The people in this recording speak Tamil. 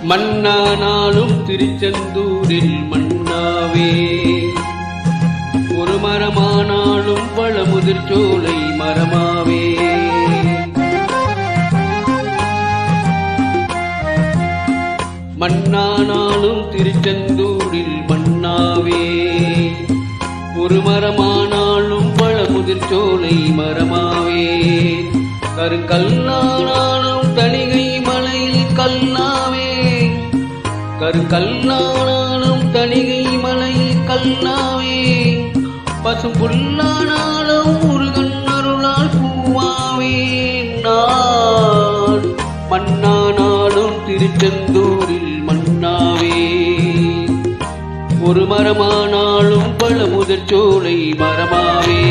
மண்ணானாலும் திருச்செந்தூரில் மண்ணாவே, ஒரு மரமானாலும் பழமுதிர் சோலை மரமாவே. மண்ணானாலும் திருச்செந்தூரில் மண்ணாவே, ஒரு மரமானாலும் பழமுதிர் சோலை மரமாவே. கருங்கல்லானாலும் தணிகை மலையில் கல்லாவே, கருங்கல்லானாலும் தணிகை மலையில் கல்லாவே. பசும் புல்லானாலும் முருகன் அருளால் பூவாவே. நான் மண்ணானாலும் திருச்செந்தூரில் மண்ணாவே, ஒரு மரமானாலும் பழமுதிர் சோலை மரமாவே.